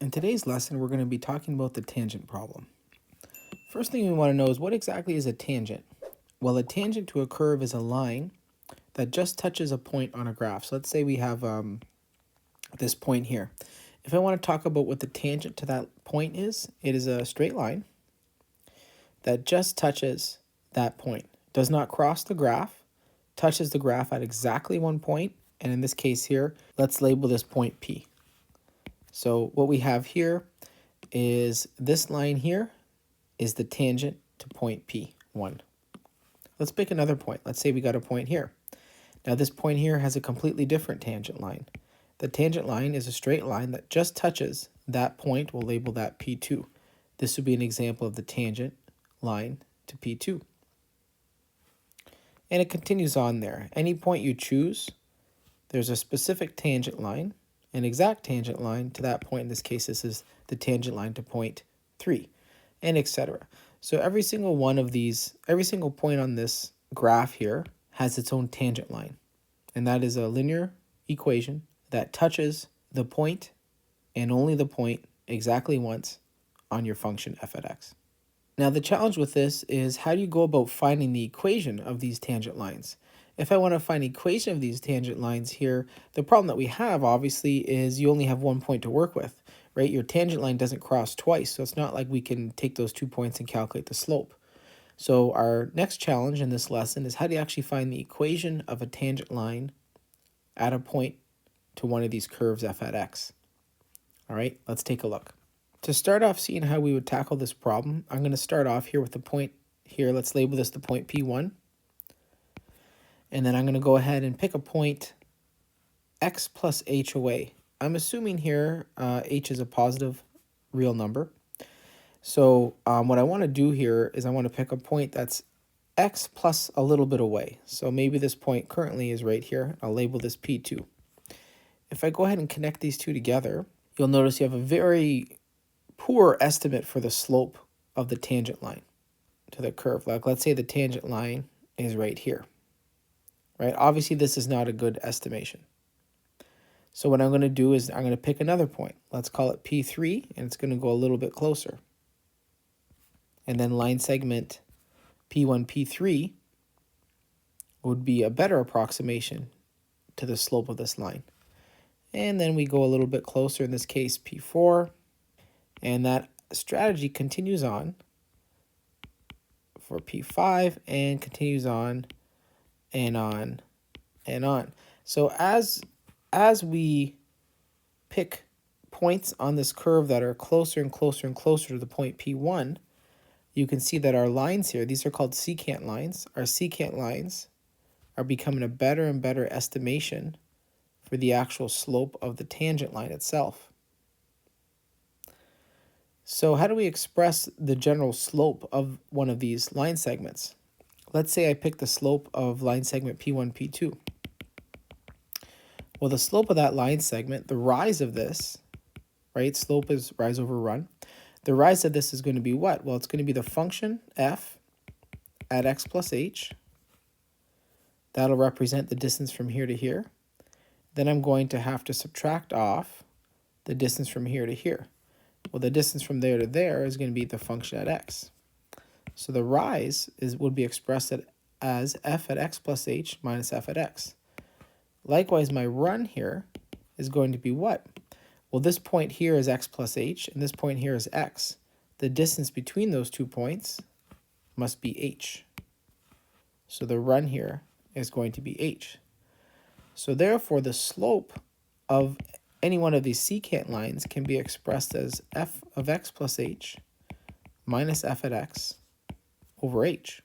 In today's lesson, we're going to be talking about the tangent problem. First thing we want to know is what exactly is a tangent? Well, a tangent to a curve is a line that just touches a point on a graph. So let's say we have this point here. If I want to talk about what the tangent to that point is, it is a straight line that just touches that point. Does not cross the graph, touches the graph at exactly one point, and in this case here, let's label this point P. So what we have here is this line here is the tangent to point P1. Let's pick another point. Let's say we got a point here. Now this point here has a completely different tangent line. The tangent line is a straight line that just touches that point. We'll label that P2. This would be an example of the tangent line to P2. And it continues on there. Any point you choose, there's a specific tangent line, an exact tangent line to that point. In this case, this is the tangent line to point 3, and etc. So every single one of these, every single point on this graph here has its own tangent line. And that is a linear equation that touches the point and only the point exactly once on your function f at x. Now the challenge with this is how do you go about finding the equation of these tangent lines? If I want to find the equation of these tangent lines here, the problem that we have obviously is you only have one point to work with, right? Your tangent line doesn't cross twice, so it's not like we can take those 2 points and calculate the slope. So our next challenge in this lesson is how do you actually find the equation of a tangent line at a point to one of these curves f at x. All right, let's take a look. To start off seeing how we would tackle this problem, I'm going to start off here with the point here. Let's label this the point P1. And then I'm going to go ahead and pick a point x plus h away. I'm assuming here h is a positive real number. So what I want to do here is I want to pick a point that's x plus a little bit away. So maybe this point currently is right here. I'll label this P2. If I go ahead and connect these two together, you'll notice you have a very poor estimate for the slope of the tangent line to the curve. Like let's say the tangent line is right here, right? Obviously this is not a good estimation. So what I'm going to do is I'm going to pick another point. Let's call it P3, and it's going to go a little bit closer. And then line segment P1, P3 would be a better approximation to the slope of this line. And then we go a little bit closer, in this case P4, and that strategy continues on for P5 and continues on and on and on. So as we pick points on this curve that are closer and closer and closer to the point P1, you can see that our lines here, these are called secant lines. Our secant lines are becoming a better and better estimation for the actual slope of the tangent line itself. So how do we express the general slope of one of these line segments? Let's say I pick the slope of line segment P1, P2. Well, the slope of that line segment, the rise of this, right? Slope is rise over run. The rise of this is going to be what? Well, it's going to be the function f at x plus h. That'll represent the distance from here to here. Then I'm going to have to subtract off the distance from here to here. Well, the distance from there to there is going to be the function at x. So the rise would be expressed as f at x plus h minus f at x. Likewise, my run here is going to be what? Well, this point here is x plus h, and this point here is x. The distance between those 2 points must be h. So the run here is going to be h. So therefore, the slope of any one of these secant lines can be expressed as f of x plus h minus f at x over h.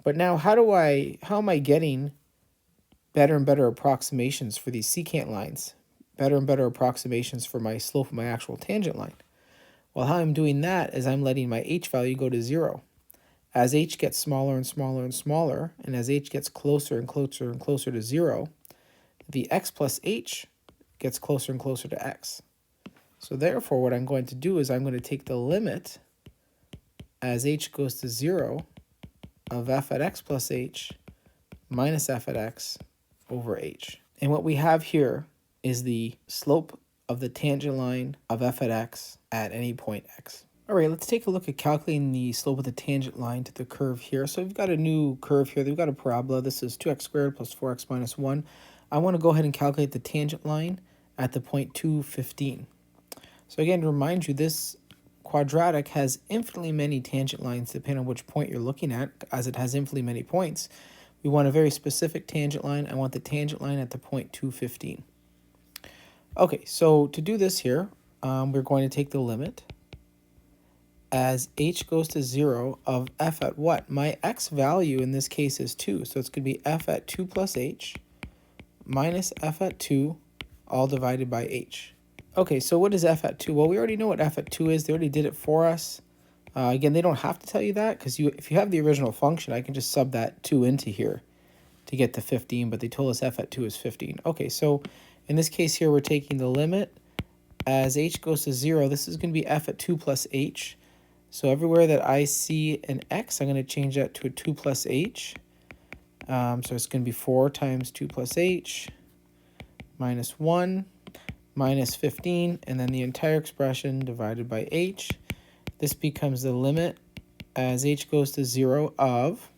But now how am I getting better and better approximations for these secant lines, better and better approximations for my slope of my actual tangent line? Well, how I'm doing that is I'm letting my h value go to 0. As h gets smaller and smaller and smaller, and as h gets closer and closer and closer to 0, the x plus h gets closer and closer to x. So therefore, what I'm going to do is I'm going to take the limit as h goes to 0 of f at x plus h minus f at x over h. And what we have here is the slope of the tangent line of f at x at any point x. All right, let's take a look at calculating the slope of the tangent line to the curve here. So we've got a new curve here. We've got a parabola. This is 2x squared plus 4x minus 1. I want to go ahead and calculate the tangent line at the point 2, 15. So again, to remind you, this quadratic has infinitely many tangent lines depending on which point you're looking at, as it has infinitely many points. We want a very specific tangent line. I want the tangent line at the point 2, 15. Okay, so to do this here, we're going to take the limit as h goes to 0 of f at what? My x value in this case is 2, so it's going to be f at 2 plus h minus f at 2 all divided by h. Okay, so what is f at 2? Well, we already know what f at 2 is. They already did it for us. Again, they don't have to tell you that, because if you have the original function, I can just sub that 2 into here to get to 15, but they told us f at 2 is 15. Okay, so in this case here, we're taking the limit as h goes to 0. This is going to be f at 2 plus h. So everywhere that I see an x, I'm going to change that to a 2 plus h. So it's going to be 4 times 2 plus h minus 1 minus 15, and then the entire expression divided by h. This becomes the limit as h goes to 0 of.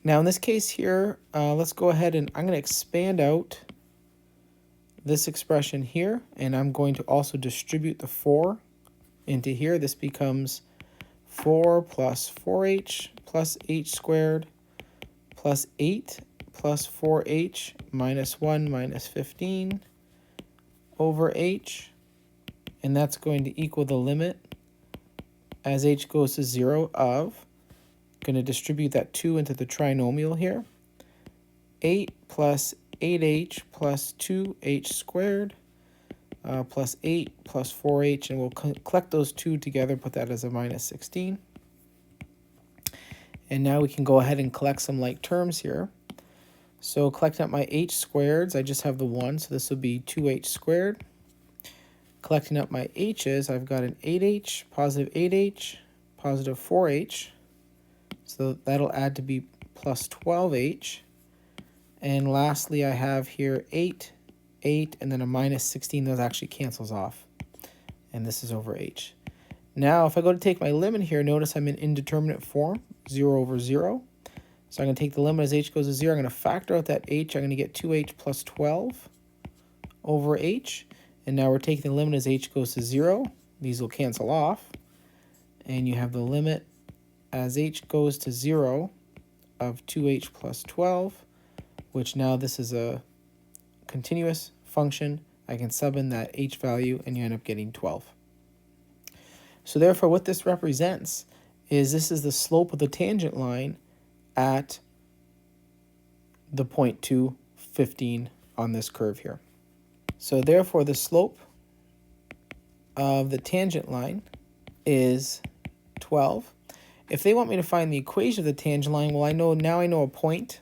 Now in this case here, let's go ahead and I'm going to expand out this expression here, and I'm going to also distribute the 4 into here. This becomes 4 plus 4h plus h squared plus 8 plus 4h minus 1 minus 15 over h, and that's going to equal the limit as h goes to 0 of, going to distribute that 2 into the trinomial here, 8 plus 8h plus 2h squared plus 8 plus 4h, and we'll collect those two together, put that as a minus 16. And now we can go ahead and collect some like terms here. So collecting up my h squareds, I just have the 1, so this will be 2h squared. Collecting up my h's, I've got an 8h, positive 8h, positive 4h. So that'll add to be plus 12h. And lastly, I have here 8, 8, and then a minus 16. Those actually cancels off. And this is over h. Now, if I go to take my limit here, notice I'm in indeterminate form, 0 over 0. So I'm going to take the limit as h goes to 0. I'm going to factor out that h. I'm going to get 2h plus 12 over h. And now we're taking the limit as h goes to 0. These will cancel off. And you have the limit as h goes to 0 of 2h plus 12, which now this is a continuous function. I can sub in that h value, and you end up getting 12. So therefore, what this represents is this is the slope of the tangent line at the point 2, 15 on this curve here. So therefore, the slope of the tangent line is 12. If they want me to find the equation of the tangent line, well, I know a point.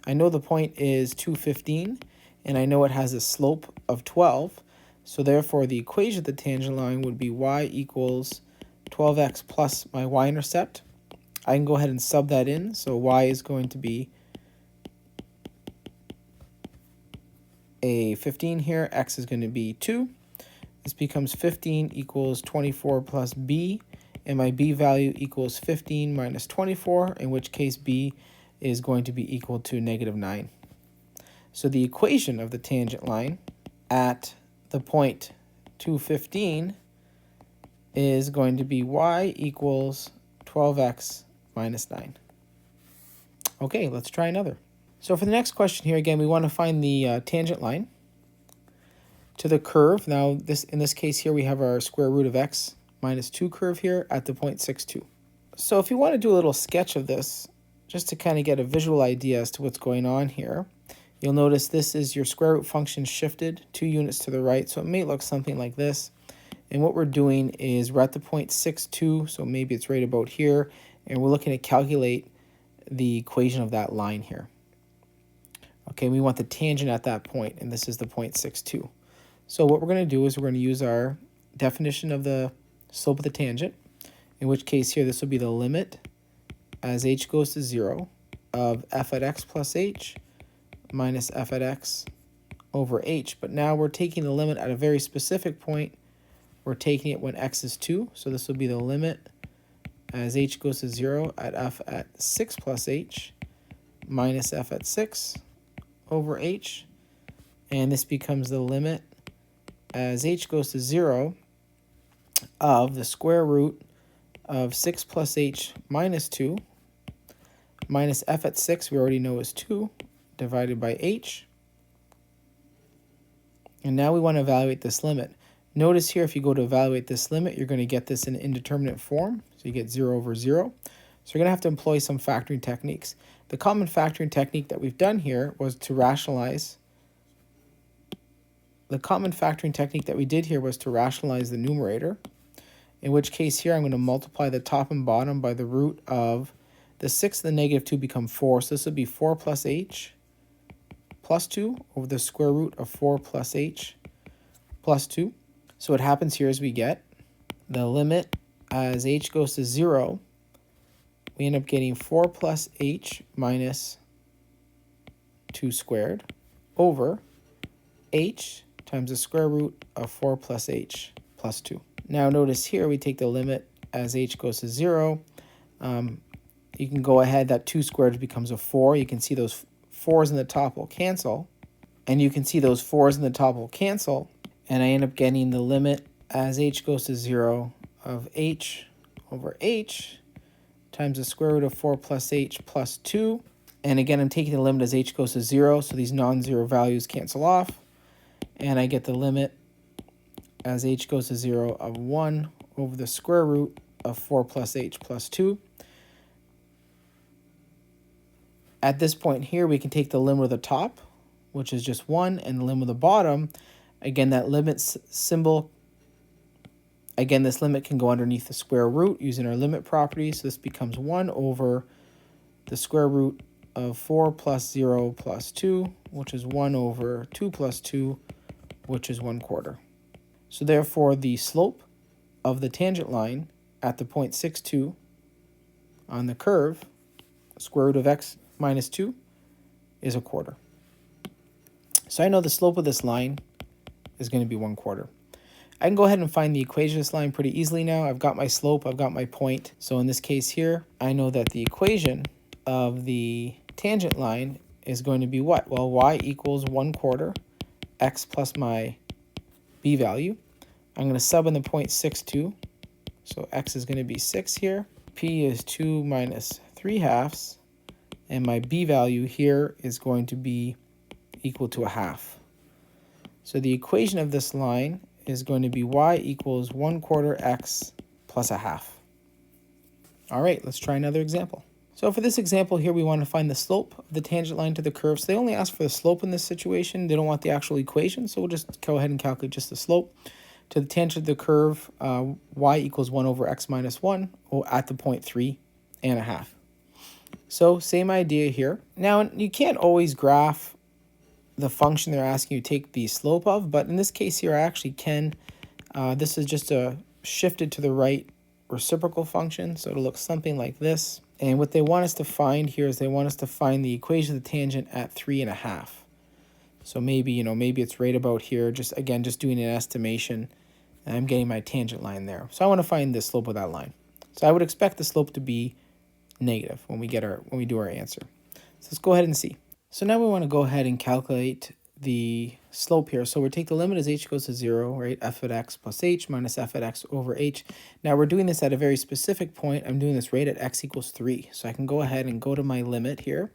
I know the point is 215, and I know it has a slope of 12. So therefore, the equation of the tangent line would be y equals 12x plus my y-intercept. I can go ahead and sub that in. So y is going to be a 15 here. X is going to be 2. This becomes 15 equals 24 plus b, and my b value equals 15 minus 24, in which case b is going to be equal to negative 9. So the equation of the tangent line at the point 215 is going to be y equals 12x minus 9. Okay, let's try another. So for the next question here, again, we want to find the tangent line to the curve. Now, in this case here, we have our square root of x minus 2 curve here at the point 62. So if you want to do a little sketch of this, just to kind of get a visual idea as to what's going on here, you'll notice this is your square root function shifted 2 units to the right, so it may look something like this. And what we're doing is we're at the point 62, so maybe it's right about here, and we're looking to calculate the equation of that line here. Okay, we want the tangent at that point, and this is the point 62. So what we're going to do is we're going to use our definition of the slope of the tangent, in which case here this will be the limit as h goes to 0 of f at x plus h minus f at x over h. But now we're taking the limit at a very specific point. We're taking it when x is 2. So this will be the limit as h goes to 0 at f at 6 plus h minus f at 6 over h. And this becomes the limit as h goes to 0 of the square root of 6 plus h minus 2 minus f at 6, we already know is 2, divided by h. And now we want to evaluate this limit. Notice here, if you go to evaluate this limit, you're going to get this in indeterminate form. So you get 0 over 0. So you're going to have to employ some factoring techniques. The common factoring technique that we've done here was to rationalize. The common factoring technique that we did here was to rationalize the numerator, in which case here I'm going to multiply the top and bottom by the root of the 6 and the negative 2 become 4. So this would be 4 plus h plus 2 over the square root of 4 plus h plus 2. So what happens here is we get the limit as h goes to 0. We end up getting 4 plus h minus 2 squared over h times the square root of 4 plus h plus 2. Now notice here we take the limit as h goes to 0. You can go ahead, that 2 squared becomes a 4. You can see those 4's in the top will cancel. And you can see those 4's in the top will cancel. And I end up getting the limit as h goes to 0 of h over h times the square root of 4 plus h plus 2. And again, I'm taking the limit as h goes to 0, so these non-zero values cancel off. And I get the limit as h goes to 0 of 1 over the square root of 4 plus h plus 2. At this point here, we can take the limit of the top, which is just 1, and the limit of the bottom. Again, that limit symbol, again, this limit can go underneath the square root using our limit property. So this becomes 1 over the square root of 4 plus 0 plus 2, which is 1 over 2 plus 2, which is 1/4. So therefore, the slope of the tangent line at the point 6, 2 on the curve, square root of x minus 2, is 1/4. So I know the slope of this line is going to be 1/4. I can go ahead and find the equation of this line pretty easily now. I've got my slope, I've got my point. So in this case here, I know that the equation of the tangent line is going to be what? Well, y equals 1/4 x plus my b value. I'm going to sub in the point 6, 2. So x is going to be 6 here. P is 2 minus 3/2. And my b value here is going to be equal to 1/2. So the equation of this line is going to be y equals 1/4 x plus 1/2. All right, let's try another example. So for this example here, we want to find the slope of the tangent line to the curve. So they only ask for the slope in this situation. They don't want the actual equation. So we'll just go ahead and calculate just the slope. To the tangent of the curve, y equals 1 over x minus 1 at the point 3 and 1/2. So same idea here. Now, you can't always graph the function they're asking you to take the slope of, but in this case here, I actually can. This is just a shifted to the right reciprocal function, so it'll look something like this. And what they want us to find here is they want us to find the equation of the tangent at 3 1/2. So maybe, maybe it's right about here. Just doing an estimation, and I'm getting my tangent line there. So I want to find the slope of that line. So I would expect the slope to be negative when we do our answer. So let's go ahead and see. So now we want to go ahead and calculate the slope here. So we take the limit as h goes to 0, right? F at x plus h minus f at x over h. Now we're doing this at a very specific point. I'm doing this right at x equals 3. So I can go ahead and go to my limit here,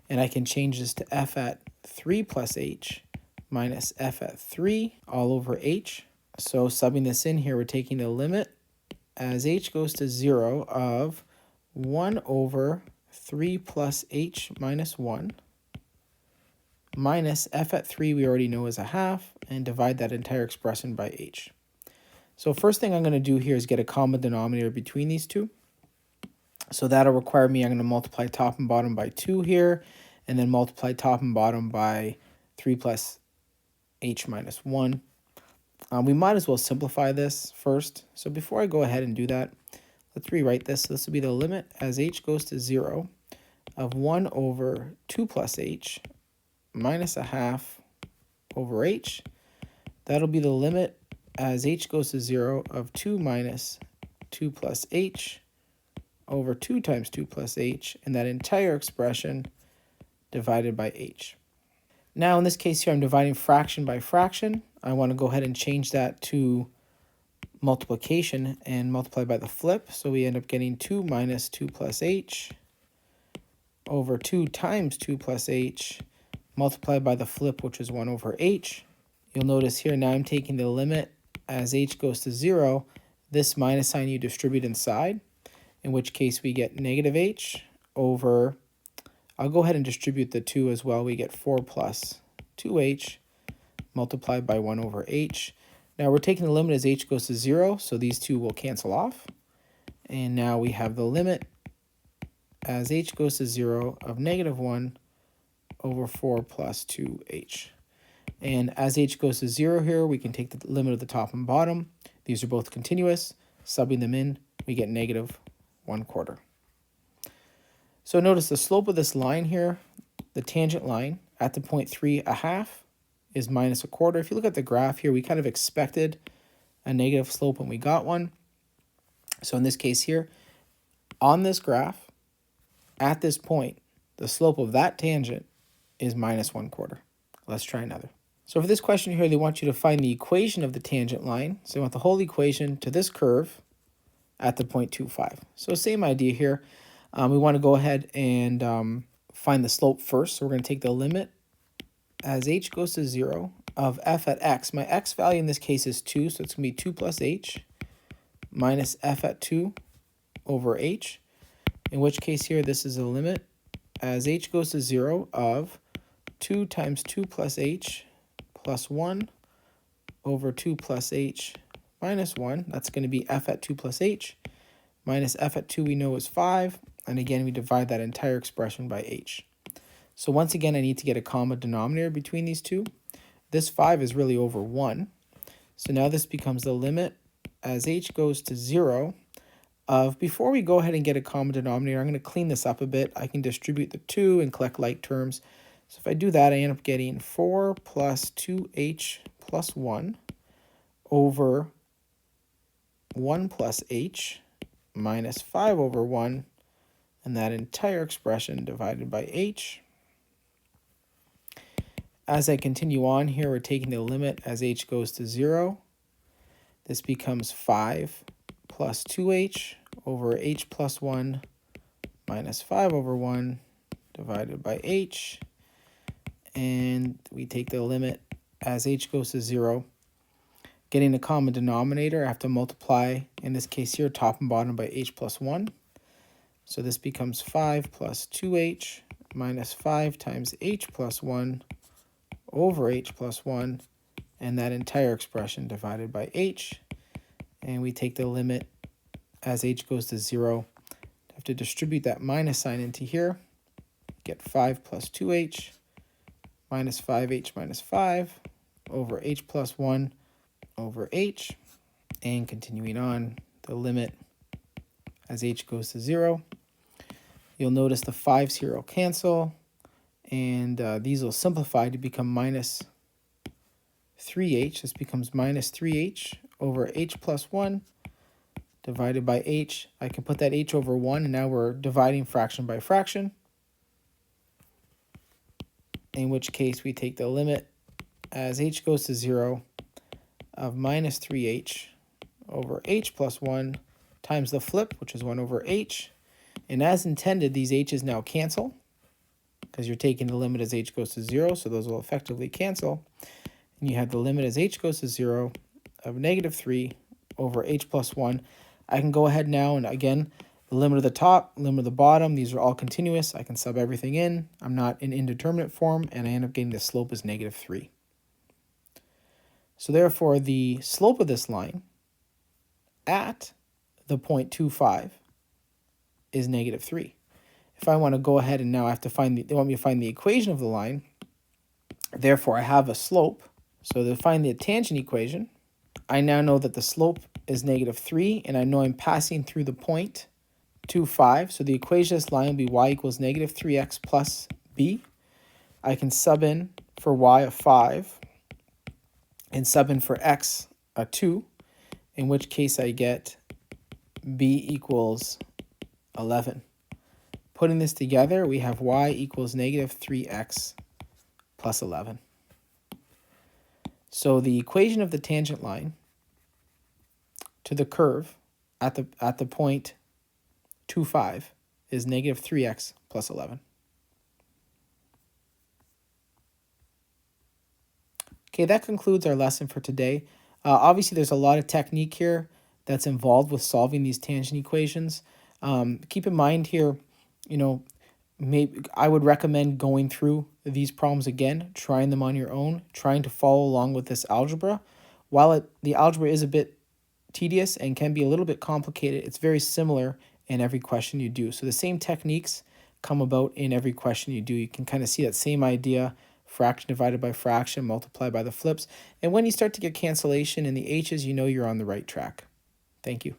and I can change this to f at 3 plus h minus f at 3 all over h. So subbing this in here, we're taking the limit as h goes to 0 of 1 over 3 plus h minus 1 minus f at 3 we already know is 1/2, and divide that entire expression by h. So first thing I'm going to do here is get a common denominator between these two. So that'll require me, I'm going to multiply top and bottom by 2 here, and then multiply top and bottom by 3 plus h minus 1. We might as well simplify this first. So before I go ahead and do that, let's rewrite this. So this will be the limit as h goes to 0 of 1 over 2 plus h minus 1/2 over h. That'll be the limit as h goes to 0 of 2 minus 2 plus h over 2 times 2 plus h, and that entire expression divided by h. Now in this case here, I'm dividing fraction by fraction. I want to go ahead and change that to multiplication and multiply by the flip. So we end up getting 2 minus 2 plus h over 2 times 2 plus h multiplied by the flip, which is 1 over h. You'll notice here now I'm taking the limit as h goes to 0. This minus sign you distribute inside, in which case we get negative h over, I'll go ahead and distribute the 2 as well. We get 4 plus 2h multiplied by 1 over h. Now we're taking the limit as h goes to 0, so these two will cancel off. And now we have the limit as h goes to 0 of negative 1 over 4 plus 2h. And as h goes to 0 here, we can take the limit of the top and bottom. These are both continuous. Subbing them in, we get negative 1/4. So notice the slope of this line here, the tangent line at the point 3.5 is minus 1/4. If you look at the graph here, we kind of expected a negative slope when we got one. So in this case here, on this graph, at this point, the slope of that tangent is minus 1/4. Let's try another. So for this question here, they want you to find the equation of the tangent line. So they want the whole equation to this curve at the point 2,5. So same idea here. We want to go ahead and find the slope first. So we're going to take the limit as h goes to 0 of f at x. My x value in this case is 2, so it's going to be 2 plus h minus f at 2 over h, in which case here this is a limit as h goes to 0 of 2 times 2 plus h plus 1 over 2 plus h minus 1. That's going to be f at 2 plus h minus f at 2 we know is 5. And again, we divide that entire expression by h. So once again, I need to get a common denominator between these two. This 5 is really over 1. So now this becomes the limit as h goes to 0 of, before we go ahead and get a common denominator, I'm going to clean this up a bit. I can distribute the 2 and collect like terms. So if I do that, I end up getting 4 plus 2h plus 1 over 1 plus h minus 5 over 1, and that entire expression divided by h. As I continue on here, we're taking the limit as h goes to 0. This becomes 5 plus 2h over h plus 1 minus 5 over 1 divided by h. And we take the limit as h goes to 0. Getting a common denominator, I have to multiply, in this case here, top and bottom by h plus 1. So this becomes 5 plus 2h minus 5 times h plus 1 over h plus 1, and that entire expression divided by h. And we take the limit as h goes to 0. I have to distribute that minus sign into here. Get 5 plus 2h minus 5h minus 5 over h plus 1 over h. And continuing on, the limit as h goes to 0. You'll notice the 5's here will cancel, and these will simplify to become minus 3h. This becomes minus 3h over h plus 1 divided by h. I can put that h over 1, and now we're dividing fraction by fraction, in which case we take the limit as h goes to 0 of minus 3h over h plus 1 times the flip, which is 1 over h. And as intended, these h's now cancel because you're taking the limit as h goes to 0, so those will effectively cancel. And you have the limit as h goes to 0 of negative 3 over h plus 1. I can go ahead now and again, the limit of the top, limit of the bottom, these are all continuous. I can sub everything in. I'm not in indeterminate form, and I end up getting the slope as negative 3. So therefore, the slope of this line at the point 2,5 is negative 3. If I want to go ahead and now I have to find they want me to find the equation of the line. Therefore, I have a slope. So to find the tangent equation, I now know that the slope is negative 3, and I know I'm passing through the point 2,5. So the equation of this line will be y equals negative 3x plus b. I can sub in for y of 5. and sub in for x a 2, in which case I get b equals 11. Putting this together, we have y equals negative 3x plus 11. So the equation of the tangent line to the curve at the point 2, 5 is negative 3x plus 11. Okay, that concludes our lesson for today. Obviously, there's a lot of technique here that's involved with solving these tangent equations. Keep in mind here, maybe I would recommend going through these problems again, trying them on your own, trying to follow along with this algebra. While the algebra is a bit tedious and can be a little bit complicated, it's very similar in every question you do. So the same techniques come about in every question you do. You can kind of see that same idea, fraction divided by fraction, multiplied by the flips. And when you start to get cancellation in the h's, you know you're on the right track. Thank you.